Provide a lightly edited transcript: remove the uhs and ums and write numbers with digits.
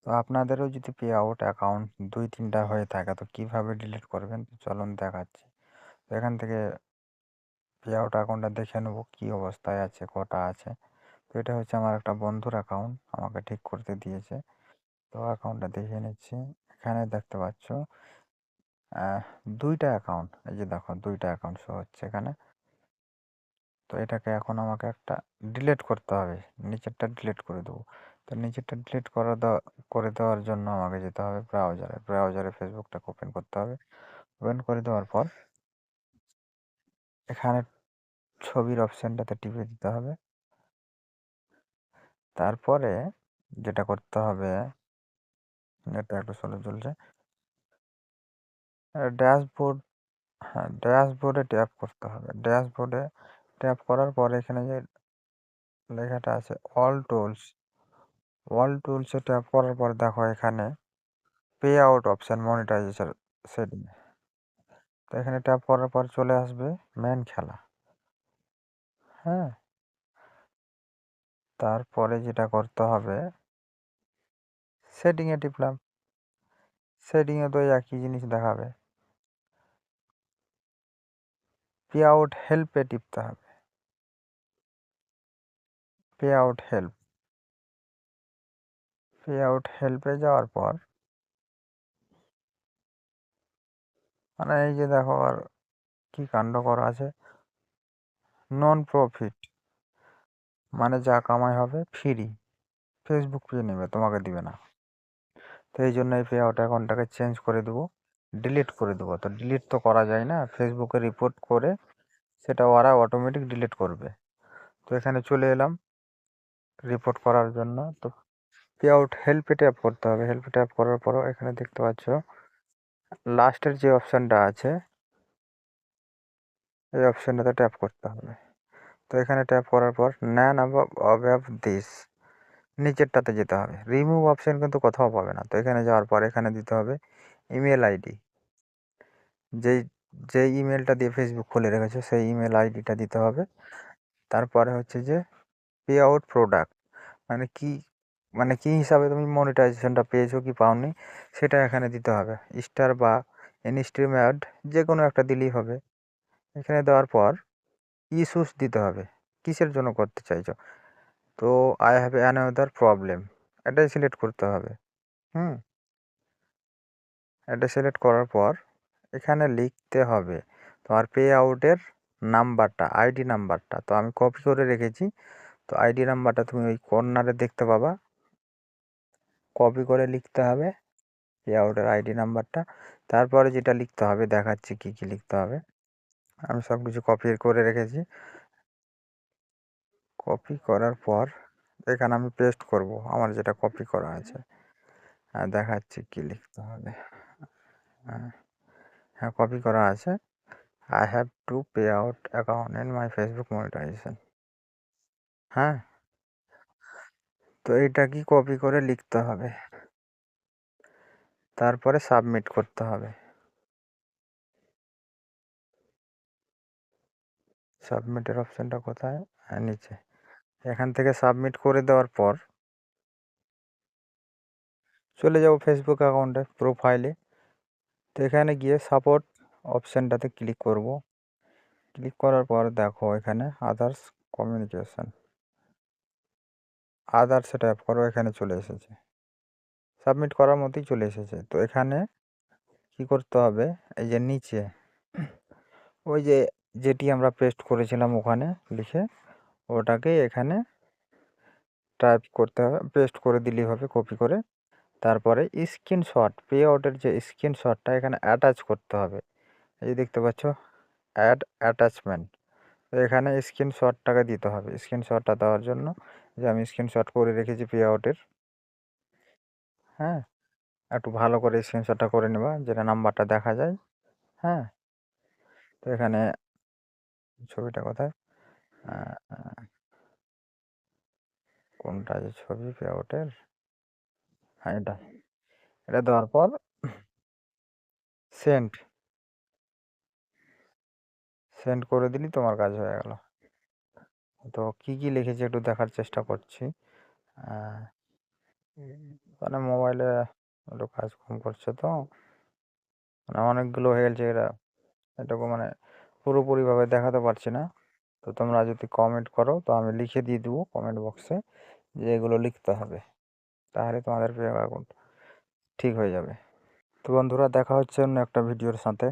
তো আপনাদেরও যদি পে আউট অ্যাকাউন্ট ২-৩টা হয়ে থাকে তো কিভাবে ডিলিট করবেন? তো চলুন দেখাচ্ছি। তো এখান থেকে পে আউট অ্যাকাউন্টটা দেখে নেব কি অবস্থায় আছে, কটা আছে। তো এটা হচ্ছে আমার একটা বন্ধুর অ্যাকাউন্ট, আমাকে ঠিক করতে দিয়েছে। তো অ্যাকাউন্টটা দেখে নিচ্ছি। এখানে দেখতে পাচ্ছ ২টা অ্যাকাউন্ট, এই যে দেখো ২টা অ্যাকাউন্ট শো হচ্ছে এখানে। তো এটাকে এখন আমাকে একটা ডিলিট করতে হবে। নিচেরটা ডিলিট করে দেবো। তো নিচেরটা ডিলিট করে দেওয়ার জন্য আমাকে যেতে হবে ব্রাউজারে ফেসবুকটাকে ওপেন করতে হবে। ওপেন করে দেওয়ার পর এখানে ছবির অপশানটাতে টিপে দিতে হবে। তারপরে যেটা করতে হবে, এটা একটু স্লো চলছে। ড্যাশবোর্ড, হ্যাঁ, ড্যাশবোর্ডে ট্যাপ করতে হবে। ড্যাশবোর্ডে ট্যাপ করার পর এখানে যে লেখাটা আছে অল টুলসে ট্যাপ করার পর দেখো এখানে pay out option monetization setting. তো এখানে ট্যাপ করার পর চলে আসবে মেন খেলা। হ্যাঁ, তারপরে যেটা করতে হবে, সেটিংয়ে টিপলাম। সেটিংয়ে তো একই জিনিস দেখাবে। পে আউট হেল্পে টিপতে হবে। পে আউট হেল্পে যাওয়ার পর মানে এই যে দেখো আর কি কাণ্ড করা আছে, নন প্রফিট, মানে যা কামাই হবে ফ্রি, ফেসবুক পেয়ে নেবে, তোমাকে দিবে না। তো এই জন্য এই পে আউট অ্যাকাউন্টটাকে চেঞ্জ করে দেবো, ডিলিট করে দেবো। তো ডিলিট তো করা যায় না, ফেসবুকে রিপোর্ট করে সেটা ওরা অটোমেটিক ডিলিট করবে। তো এখানে চলে এলাম রিপোর্ট করার জন্য। তো পে আউট হেল্পে ট্যাপ করতে হবে। হেল্পে ট্যাপ করার পরও এখানে দেখতে পাচ্ছ লাস্টের যে অপশানটা আছে এই অপশানটাতে ট্যাপ করতে হবে। তো এখানে ট্যাপ করার পর ন্যান অ্যাবাভ দিস, নিচেরটাতে যেতে হবে। রিমুভ অপশান কিন্তু কোথাও পাবে না। তো এখানে যাওয়ার পর এখানে দিতে হবে ইমেল আইডি, যেই যেই ইমেলটা দিয়ে ফেসবুক খুলে রেখেছে সেই ইমেল আইডিটা দিতে হবে। তারপরে হচ্ছে যে পে আউট প্রোডাক্ট, মানে কি, মানে কি হিসাবে তুমি মনিটাইজেশনটা পেয়েছো কি পাওনি সেটা এখানে দিতে হবে। স্টার বা ইনস্ট্রিম অ্যাড যে কোনো একটা দিলেই হবে। এখানে দেওয়ার পর ইস্যুস দিতে হবে, কিসের জন্য করতে চাইছো। তো আই হ্যাভ অ্যানাদার প্রবলেম, এটাই সিলেক্ট করতে হবে। হুম, এটা সিলেক্ট করার পর এখানে লিখতে হবে তোমার পে আউটের নাম্বারটা, আইডি নাম্বারটা। তো আমি কপি করে রেখেছি। তো আইডি নাম্বারটা তুমি ওই কর্নারে দেখতে পাবা, কপি করে লিখতে হবে পে আউটের আইডি নাম্বারটা। তারপরে যেটা লিখতে হবে দেখাচ্ছি কি কি লিখতে হবে। আমি সব কিছু কপি করে রেখেছি। কপি করার পর এখানে আমি পেস্ট করব আমার যেটা কপি করা আছে। দেখাচ্ছি কি লিখতে হবে। হ্যাঁ, হ্যাঁ, কপি করা আছে। I have to pay out account in my Facebook monetization. হ্যাঁ, তো এইটা কি কপি করে লিখতে হবে, তারপরে সাবমিট করতে হবে। সাবমিটের অপশানটা কোথায়? হ্যাঁ, নিচে। এখান থেকে সাবমিট করে দেওয়ার পর চলে যাব ফেসবুক অ্যাকাউন্টে প্রোফাইলে। তো এখানে গিয়ে সাপোর্ট অপশানটাতে ক্লিক করব। ক্লিক করার পর দেখো এখানে আদার্স কমিউনিকেশন, আদার্সে ট্যাপ করো, এখানে চলে এসেছে, সাবমিট করার মতোই চলে এসেছে। তো এখানে কি করতে হবে, এই যে নিচে ওই যে যেটি আমরা পেস্ট করেছিলাম ওখানে লিখে ওটাকে এখানে টাইপ করতে হবে, পেস্ট করে দিলেই হবে কপি করে। তারপরে স্ক্রিনশট, পে আউটের যে স্ক্রিনশটটা এখানে অ্যাটাচ করতে হবে। এই যে দেখতে পাচ্ছ অ্যাড অ্যাটাচমেন্ট, তো এখানে স্ক্রিনশটটাকে দিতে হবে। স্ক্রিনশটটা দেওয়ার জন্য যে আমি স্ক্রিনশট করে রেখেছি পে আউটের। হ্যাঁ, একটু ভালো করে স্ক্রিনশটটা করে নেবা যেটা নাম্বারটা দেখা যায়। হ্যাঁ, তো এখানে ছবিটা কোথায়, কোনটা যে ছবি পে আউটের, হ্যাঁ এটা, এটা দেওয়ার পর সেন্ড, সেন্ড করে দিলি তোমার কাজ হয়ে গেল। তো কি কি লিখেছি একটু দেখার চেষ্টা করছি। মানে মোবাইলে একটু কাজ কম করছে তো, মানে অনেকগুলো হয়ে গেছে এরা, এটাকে মানে পুরোপুরিভাবে দেখাতে পারছি না। তো তোমরা যদি কমেন্ট করো তো আমি লিখে দিয়ে দেবো কমেন্ট বক্সে যে এগুলো লিখতে হবে, তাহলে তোমাদের ব্যাংক অ্যাকাউন্ট ঠিক হয়ে যাবে। তো বন্ধুরা দেখা হচ্ছে অন্য একটা ভিডিওর সাথে।